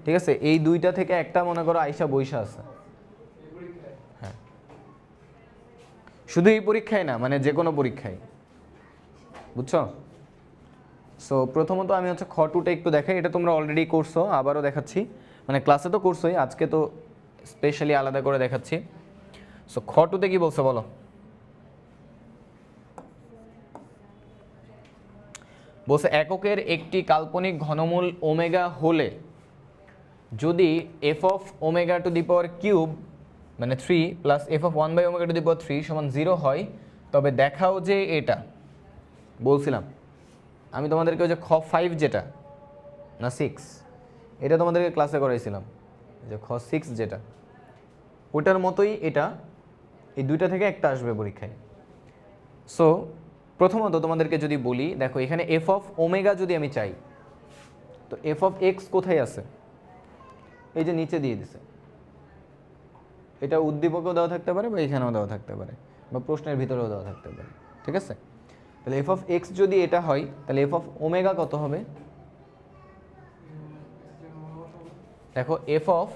ঠিক আছে? এই দুইটা থেকে একটা মনে করো আইসা বইসা আছে, হ্যাঁ, শুধু এই পরীক্ষায় না, মানে যে কোনো পরীক্ষায়, বুঝছো? সো প্রথমত আমি হচ্ছে খ2টা একটু দেখাই, এটা তোমরা অলরেডি করছো, আবারও দেখাচ্ছি, মানে ক্লাসে তো করছোই, আজকে তো স্পেশালি আলাদা করে দেখাচ্ছি। সো খ2তে কি বলছে বলো, বলছে এককের একটি কাল্পনিক ঘনমূল ওমেগা হলে যদি F of omega to the power cube মানে 3 প্লাস এফ অফ 1/ওমেগা টু দি পাওয়ার 3 সমান 0 হয়, তবে দেখাও যে এটা বলছিলাম আমি তোমাদেরকে, ওই যে খ5 যেটা না 6, এটা তোমাদেরকে ক্লাসে করাইছিলাম, যে খ6 যেটা, ওটার মতোই এটা, এই দুইটা থেকে একটা আসবে পরীক্ষায়। সো প্রথমত তোমাদেরকে যদি বলি, দেখো এখানে এফ অফ ওমেগা যদি আমি চাই, তো এফ অফ এক্স কোথায় আছে? এই যে নিচে দিয়ে দিছে। এটা উদ্দীপকেও দেওয়া থাকতে পারে বা এখানেও দেওয়া থাকতে পারে বা প্রশ্নের ভিতরেও দেওয়া থাকতে পারে, ঠিক আছে? তাহলে এফ অফ এক্স যদি এটা হয়, তাহলে এফ অফ ওমেগা কত হবে? দেখো এফ অফ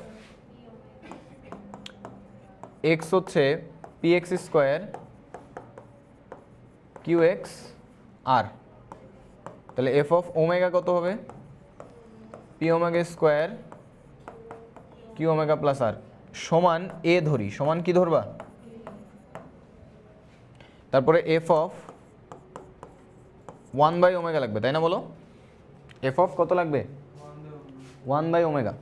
এক্স হচ্ছে P X square Q X R, তাহলে এফ অফ ওমেগা কত হবে? P omega square Q omega plus R সমান এ ধরি, সমান কি ধরবা? তারপরে এফ অফ 1/ওমেগা লাগবে, তাই না? বলো এফ অফ কত লাগবে? 1/ওমেগা।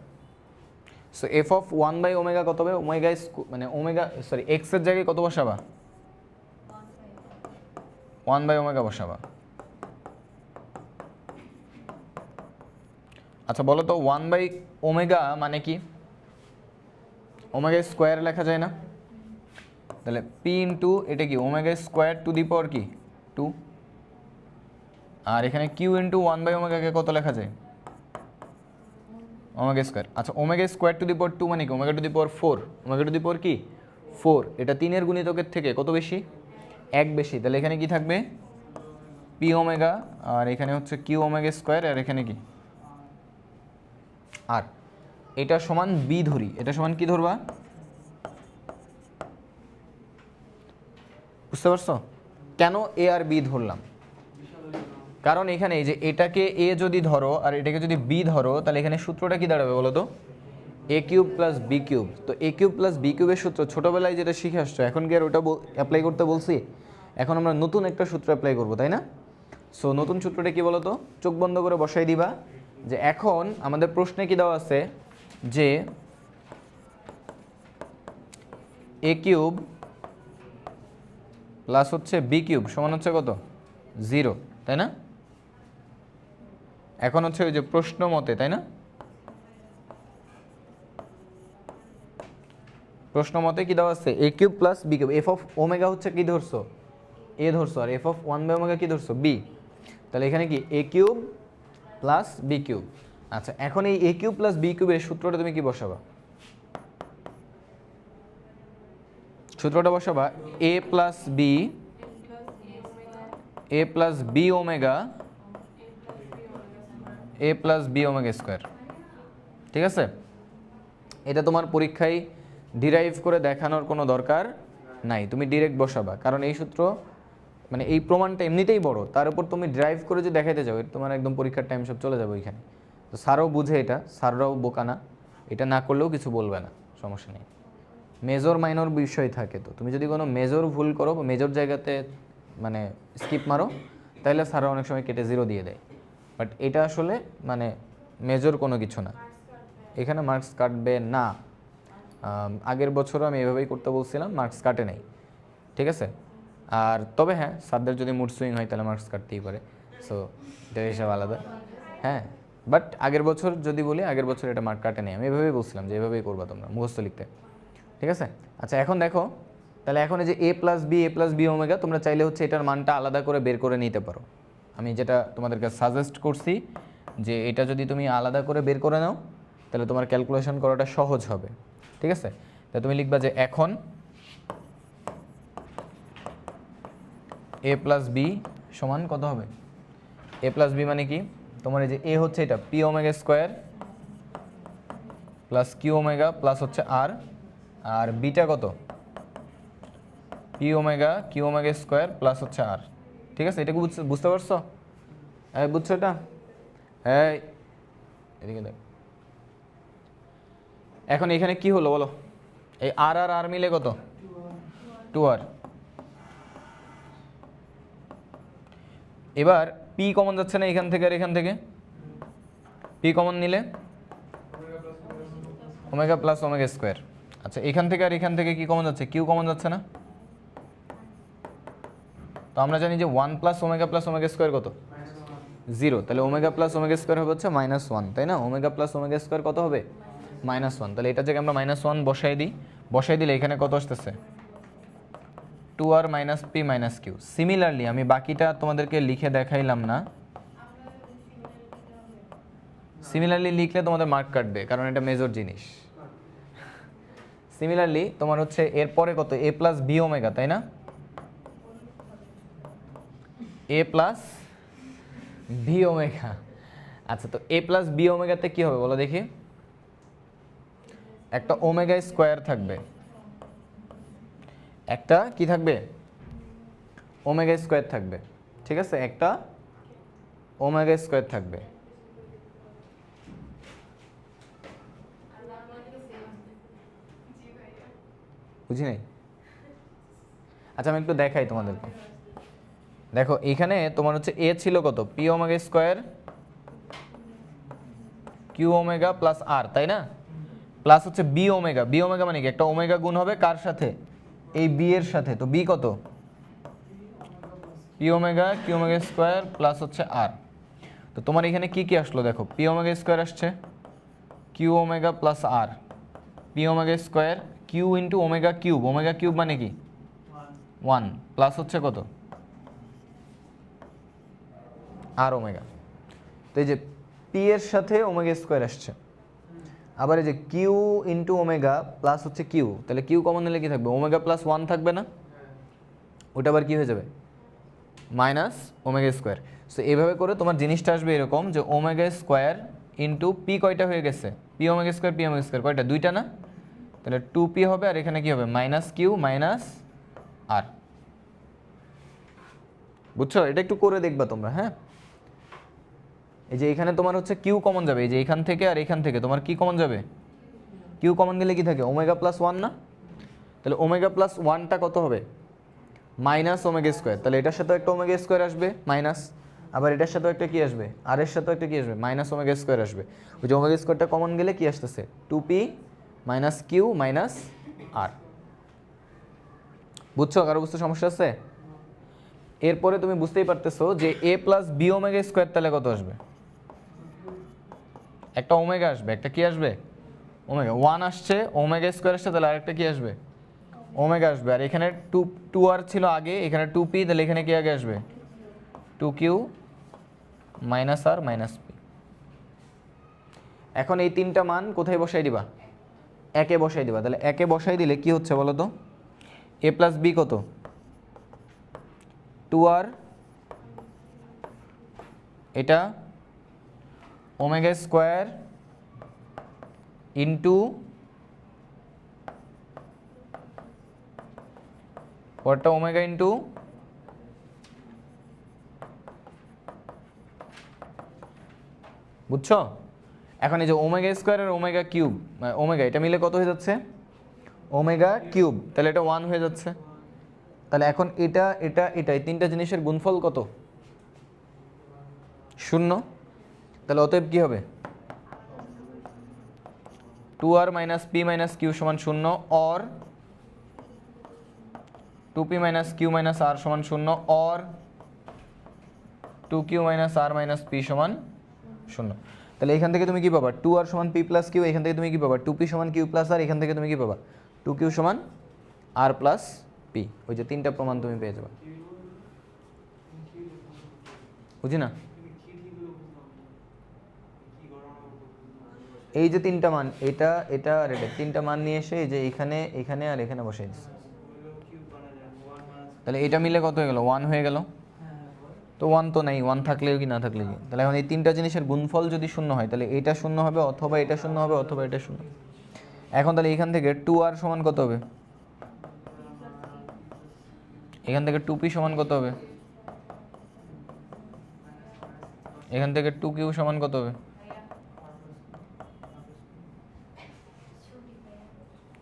সো এফ অফ 1/ওমেগা কত হবে? ওমেগা মানে ওমেগা সরি এক্স এর জায়গায় কত বসাবা? 1/ওমেগা বসাবা। আচ্ছা বলো তো 1/ওমেগা মানে কি? ওমেগা স্কোয়ার লেখা যায় না? তাহলে পি ইন্টু এটা কি omega square to the power কি 2, আর এখানে কিউ ইন্টু 1/ওমেগাকে কত লেখা যায়? Omega square. আচ্ছা omega square to the power 2 মানে কি? Omega to the power 4, omega to the power কি 4। এটা 3-এর গুণিতকের থেকে কত বেশি? 1 বেশি। তাহলে এখানে কি থাকবে? পি ওমেগা, আর এখানে হচ্ছে কিউ ওমেগা স্কোয়ার, আর এখানে কি আর। এটা সমান বি ধরি, এটা সমান কি ধরবা? বুঝতে পারছো কেন এ আর বি ধরলাম? কারণ এখানে এই যে এটাকে এ যদি ধরো আর এটাকে যদি বি ধরো, তাহলে এখানে সূত্রটা কি দাঁড়াবে বলো তো? এ কিউব প্লাস বি কিউব। তো এ কিউব প্লাস বি কিউবের সূত্র ছোটোবেলায় যেটা শিখে আসছো, এখন কি আর ওটা অ্যাপ্লাই করতে বলছি? এখন আমরা নতুন একটা সূত্র অ্যাপ্লাই করবো, তাই না? সো নতুন সূত্রটা কি বলো তো? চোখ বন্ধ করে বসাই দিবা যে এখন আমাদের প্রশ্নে কি দেওয়া আছে যে এ কিউব প্লাস হচ্ছে বি কিউব সমান হচ্ছে কত? 0, তাই না? এখন হচ্ছে ওই যে প্রশ্ন মতে, তাই না? প্রশ্ন মতে কি দেওয়া আছে? A cube plus B cube. F of omega হচ্ছে কি ধরছো? এ ধরছো, আর এফ অফ 1/ওমেগা কি ধরছো? বি। তাহলে এখানে কি A cube plus B cube. আচ্ছা এখন এই এ কিউব প্লাস বি কিউবের সূত্রটা তুমি কি বসাবা? সূত্রটা বসাবা এ প্লাস বি, এ প্লাস বি ওমেগা, এ প্লাস বি ওমেগা স্কোয়ার, ঠিক আছে? এটা তোমার পরীক্ষায় ডিরাইভ করে দেখানোর কোনো দরকার নাই, তুমি ডিরেক্ট বসাবা। কারণ এই সূত্র মানে এই প্রমাণটা এমনিতেই বড়, তার উপর তুমি ড্রাইভ করে যে দেখাইতে যাও, তোমার একদম পরীক্ষার টাইম সব চলে যাবে ওইখানে। তো স্যারও বুঝে এটা, স্যাররাও বোকা না, এটা না করলেও কিছু বলবে না, সমস্যা নেই। মেজর মাইনর বিষয় থাকে, তো তুমি যদি কোনো মেজর ভুল করো, মেজর জায়গাতে মানে স্কিপ মারো, তাহলে স্যাররা অনেক সময় কেটে 0 দিয়ে দেয়। বাট এটা আসলে মানে মেজর কোনো কিছু না, এখানে মার্কস কাটবে না। আগের বছরও আমি এভাবেই করতে বলছিলাম, মার্কস কাটে নাই, ঠিক আছে? আর তবে হ্যাঁ স্যারদের যদি মুড সুইং হয় তাহলে মার্কস কাটতেই পারে, সো এটা হিসাব আলাদা। হ্যাঁ বাট আগের বছর যদি বলি, আগের বছর এটা মার্ক কাটে নেই, আমি এভাবেই বলছিলাম যে এভাবেই করবা তোমরা মুখস্থ লিখতে, ঠিক আছে? আচ্ছা এখন দেখো, তাহলে এখন এই যে এ প্লাস বি ওমেগা, তোমরা চাইলে হচ্ছে এটার মানটা আলাদা করে বের করে নিতে পারো। আমি যেটা তোমাদেরকে সাজেস্ট করছি যে এটা যদি তুমি আলাদা করে বের করে নাও, তাহলে তোমার ক্যালকুলেশন করাটা সহজ হবে, ঠিক আছে? তাহলে তুমি লিখবা যে এখন এ প্লাস বি সমান কত হবে? এ প্লাস বি মানে কি? তোমার এই যে এ হচ্ছে এটা P omega square plus Q omega plus হচ্ছে আর, আর বিটা কত? P omega Q omega square plus হচ্ছে আর, ঠিক আছে? এটাকে বুঝতে পারছো? হ্যাঁ বুঝছো এটা? হ্যাঁ এদিকে দেখ। এখন এখানে কি হলো বলো? এই আর আর আর মিলে কত? 2r। এবার পি কমন যাচ্ছে না এখান থেকে আর এখান থেকে? পি কমন নিলে ওমেগা প্লাস ওমেগা স্কোয়ার। আচ্ছা এখান থেকে আর এখান থেকে কি কমন যাচ্ছে? কিউ কমন যাচ্ছে না? তো আমরা জানি যে 1 প্লাস ওমেগা স্কোয়ার কত? 0। তাহলে ওমেগা প্লাস ওমেগা স্কোয়ার হবে হচ্ছে -1, তাই না? ওমেগা প্লাস ওমেগা স্কোয়ার কত হবে? -1। তাহলে এটা থেকে আমরা -1 বসাই দিই, বসাই দিলে এখানে কত আসতেছে 2r - p - q। সিমিলারলি আমি বাকিটা তোমাদেরকে লিখে দেখাইলাম না, সিমিলারলি লিখলে তোমাদের মার্ক কাটবে কারণ এটা মেজর জিনিস। সিমিলারলি তোমার হচ্ছে এরপরে কত a প্লাস বি ওমেগা, তাই না? a plus B omega. আচ্ছা, তো a প্লাস বি ওমেগাতে কী হবে বলো দেখি? একটা ওমেগা স্কোয়ার থাকবে, একটা কি থাকবে? ওমেগা স্কোয়ার থাকবে, ঠিক আছে? একটা ওমেগা স্কোয়ার থাকবে। বুঝি নাই? আচ্ছা আমি একটু দেখাই তোমাদেরকে। দেখো এইখানে তোমার হচ্ছে এ ছিল কত? P omega square Q omega plus R, তাই না? প্লাস হচ্ছে বি ওমেগা। বি ওমেগা মানে কি? একটা ওমেগা গুণ হবে কার সাথে? এই বি এর সাথে। তো বি কত? P omega Q omega square plus হচ্ছে আর। তো তোমার এখানে কি কি আসলো দেখো? পি ওমেগা স্কোয়ার আসছে, Q omega plus R, P omega square Q into omega cube. Omega cube মানে কি? 1 প্লাস হচ্ছে কত? আর ওমেগা। তো এই যে পি এর সাথে ওমেগা স্কোয়ার আসছে, আবার এই যে কিউ ইন্টু ওমেগা প্লাস হচ্ছে কিউ, তাহলে কিউ কমন নিলে কি থাকবে? ওমেগা প্লাস 1 থাকবে না? ওটা আবার কি হয়ে যাবে? Minus omega square. সো এইভাবে করে তোমার জিনিসটা আসবে এরকম যে ওমেগা স্কোয়ার ইন্টু পি কয়টা হয়ে গেছে? P omega square P omega square কয়টা? দুইটা না? তাহলে 2p হবে, আর এখানে কি হবে? মাইনাস কিউ মাইনাস আর। বুঝছো? এটা একটু করে দেখবা তোমরা, হ্যাঁ? এই যে এখানে তোমার হচ্ছে কিউ কমন যাবে, এই যে এখান থেকে আর এখান থেকে তোমার কি কমন যাবে? কিউ কমন গেলে কি থাকে? ওমেগা প্লাস 1 না? তাহলে ওমেগা প্লাস 1টা কত হবে? Minus omega square. তাহলে এটার সাথে একটা ওমেগা স্কোয়ার আসবে মাইনাস, আবার এটার সাথেও একটা কি আসবে? আর এর সাথেও একটা কি আসবে? মাইনাস ওমেগা স্কোয়ার আসবে। ওই যে ওমেগা স্কোয়ারটা কমন গেলে কি আসতেছে? 2p মাইনাস কিউ মাইনাস আর। বুঝছো? কারো বুঝতে সমস্যা আছে? এরপরে তুমি বুঝতেই পারতেছো যে এ প্লাস বি ওমেগা স্কোয়ার তাহলে কত আসবে? একটা ওমেগা আসবে, একটা কি আসবে? ওমেগা। 1 আসছে, ওমেগা স্কোয়ার আসছে, তাহলে আরেকটা কি আসবে? ওমেগা আসবে। আর এখানে 2r ছিল আগে, এখানে 2p, তাহলে এখানে কি আগে আসবে? 2q minus r minus P. এখন এই তিনটা মান কোথায় বসাই দিবা? একে বসাই দিবা। তাহলে একে বসাই দিলে কি হচ্ছে বলো তো? এ প্লাস বি কত? 2r, এটা ওমেগা স্কোয়ার ইন্টু পরটা ওমেগা ইন্টু বুঝছো? এখন এই যে ওমেগা স্কোয়ার আর ওমেগা কিউব, ওমেগা এটা মিলে কত হয়ে যাচ্ছে? Omega cube. তাহলে এটা 1 হয়ে যাচ্ছে। তাহলে এখন এটা এটা এটা এই তিনটা জিনিসের গুণফল কত? 0। তাহলে অতএব কি হবে? 2r minus P minus q সমান 0, or 2p minus q minus r সমান 0, or 2q minus r minus p সমান 0। তাহলে এখান থেকে তুমি কি পাবা? 2r সমান পি প্লাস কিউ। এখান থেকে তুমি কি পাবা? 2p সমান কিউ প্লাস আর। এখান থেকে তুমি কি পাবা? 2q সমান আর প্লাস পি। ওই যে তিনটা প্রমাণ তুমি পেয়ে যাবে। বুঝি না? এই যে তিনটা মান, এটা এটা আর এটা, তিনটা মান নিয়ে এসে এই যে এখানে এখানে আর এখানে বসে দিচ্ছি। তাহলে এটা মিলে কত হয়ে গেল? 1 হয়ে গেল। তো 1 তো নাই, 1 থাকলেও কি না থাকলে কি? তাহলে এখন এই তিনটা জিনিসের গুণফল যদি 0 হয় তাহলে এটা 0 হবে, অথবা এটা 0 হবে, অথবা এটা 0। এখন তাহলে এখান থেকে 2r সমান কত হবে? এখান থেকে 2p সমান কত হবে? এখান থেকে 2q সমান কত হবে?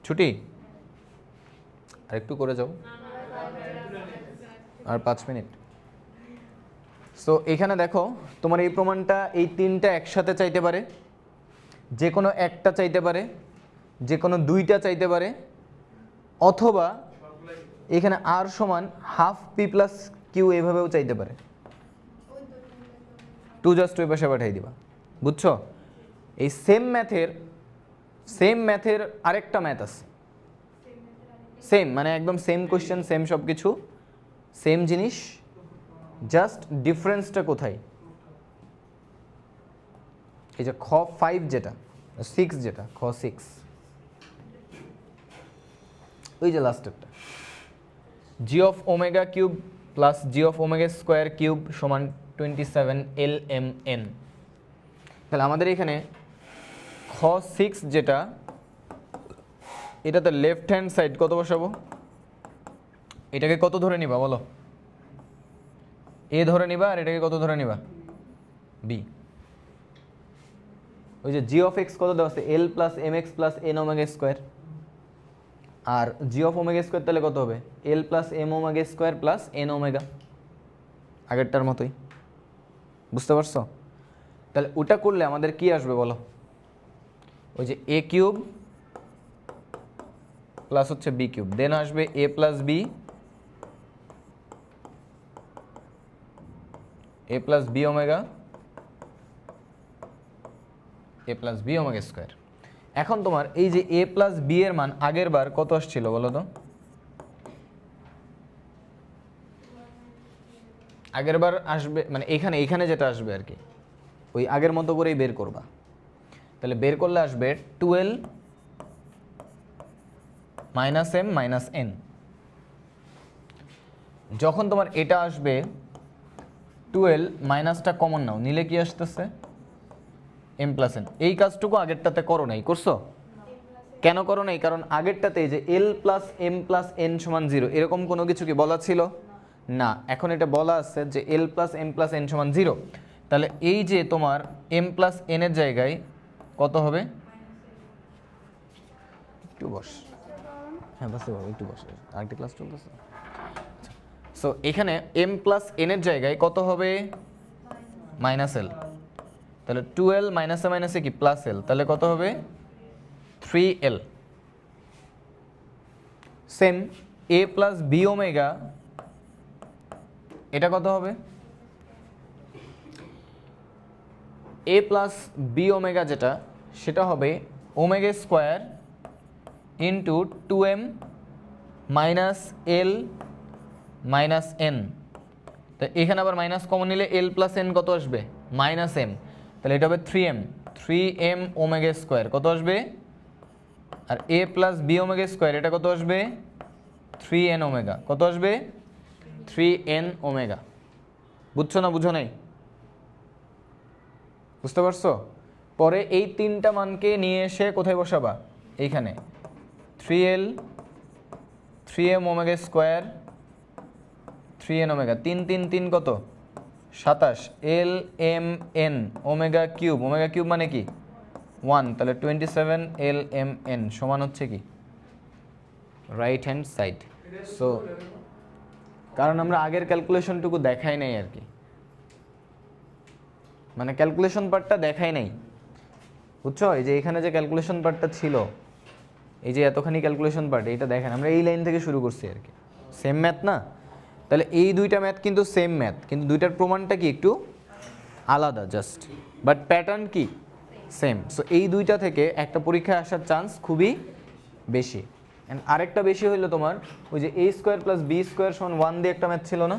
ছুটি? আর একটু করে যাও, আর 5 মিনিট। সো এখানে দেখো তোমার এই প্রমাণটা এই তিনটা একসাথে চাইতে পারে, যে কোনো একটা চাইতে পারে, যে কোনো দুইটা চাইতে পারে, অথবা এখানে আর সমান হাফ পি প্লাস কিউ এভাবেও চাইতে পারে। 2 জাস্ট ওই পাশে পাঠিয়ে দিবা। বুঝছো? এই সেম ম্যাথের আরেকটা ম্যাথ আছে। সেম, মানে একদম সেম কোয়েশ্চেন, সেম সব কিছু, সেম জিনিস, জাস্ট ডিফারেন্সটা কোথায়? এই যে খ 5 যেটা, 6 যেটা, খ 6, ওই যে লাস্টেরটা, g of omega cube plus g of omega square cube সমান 27 LMN। তাহলে আমাদের এখানে খ 6 যেটা, এটাতে লেফট হ্যান্ড সাইড কত বসাবো? এটাকে কত ধরে নিবা বলো? এ ধরে নিবা, আর এটাকে কত ধরে নিবা? বি। ওই যে জি অফ এক্স কত দেওয়া আছে? L plus m x plus n omega square, আর জি অফ ওমেগা স্কোয়ার তাহলে কত হবে? L plus m omega square plus n omega, আগেরটার মতোই। বুঝতে পারছো? তাহলে ওটা করলে আমাদের কি আসবে বলো? ওই যে এ কিউব প্লাস হচ্ছে বি কিউব, দেন আসবে এ প্লাস বি, এ প্লাস বি ওমেগা, এ প্লাস বি ওমেগা স্কোয়ার। এখন তোমার এই যে এ প্লাস বি এর মান আগের বার কত আসছিল বলো তো? আগের বার আসবে মানে এখানে এখানে যেটা আসবে আর কি, ওই আগের মতো করেই বের করবা। তাহলে বের করলে আসবে 12 মাইনাস এম মাইনাস এন। যখন তোমার এটা আসবে 12, মাইনাসটা কমন নাও, নিলে কি আসতেছে? M plus N. এই কাজটুকু আগেরটাতে করো নাই, করছো? কেন করো নাই? কারণ আগেরটাতে যে এল প্লাস এম প্লাস এন সমান 0 এরকম কোনো কিছু কি বলা ছিল না। এখন এটা বলা আছে যে এল প্লাস এম প্লাস এন সমান 0। তাহলে এই যে তোমার এম প্লাস এন এর জায়গায় কত হবে? একটু বস, হ্যাঁ বসে বাবা, একটু বসে, আরেকটা ক্লাস চলতেছে। সো এখানে এম প্লাস এন এর জায়গায় কত হবে? Minus L. তাহলে 12 মাইনাসে মাইনাসে কি প্লাস এল, তাহলে কত হবে? 3L। সেম এ প্লাস বি ওমেগা, এটা কত হবে? এ প্লাস বি ওমেগা যেটা, সেটা হবে omega square into 2m minus l minus n. তো এখানে আবার মাইনাস কমন নিলে এল প্লাস এন কত আসবে? Minus M. তাহলে এটা হবে 3m ওমেগা স্কোয়ার কত আসবে? আর A plus B omega square এটা কত আসবে? 3n ওমেগা, কত আসবে? 3n omega. বুঝছো না বুঝো নাই? বুঝতে পারছো? পরে এই তিনটা মানকে নিয়ে এসে কোথায় বসাবা? এইখানে 3l 3m omega square 3n omega, 3 3 3 কত? 27 l m n omega cube, omega cube মানে কি 1, তাহলে 27 l m n সমান হচ্ছে কি রাইট হ্যান্ড সাইড। সো কারণ আমরা আগের ক্যালকুলেশনটুকু দেখাই নাই আর কি, মানে ক্যালকুলেশন পার্টটা দেখাই নাই, বুঝছো? এই যে এখানে যে ক্যালকুলেশন পার্টটা ছিল, এই যে এতখানি ক্যালকুলেশন পার্ট, এটা দেখেন আমরা এই লাইন থেকে শুরু করছি আর কি। সেম ম্যাথ না? তাহলে এই দুইটা ম্যাথ কিন্তু সেম ম্যাথ, কিন্তু দুইটার প্রমাণটা কি একটু আলাদা জাস্ট, বাট প্যাটার্ন কি সেম। সো এই দুইটা থেকে একটা পরীক্ষায় আসার চান্স খুবই বেশি। অ্যান্ড আরেকটা বেশি হইলো তোমার ওই যে a square plus B square সমান 1 দিয়ে একটা ম্যাথ ছিল না,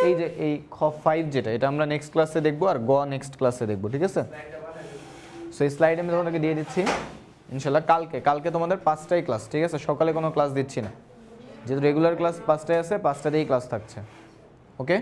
এই যে এই খ 5 যেটা, এটা আমরা নেক্সট ক্লাসে দেখবো, আর গ নেক্সট ক্লাসে দেখবো, ঠিক আছে? সো এই স্লাইড আমি তোমাদেরকে দিয়ে দিচ্ছি ইনশাল্লাহ। কালকে তোমাদের 5টায় ক্লাস, ঠিক আছে? সকালে কোনো ক্লাস দিচ্ছি না, যেহেতু রেগুলার ক্লাস 5টায় আছে, 5টাতেই ক্লাস থাকছে। ওকে।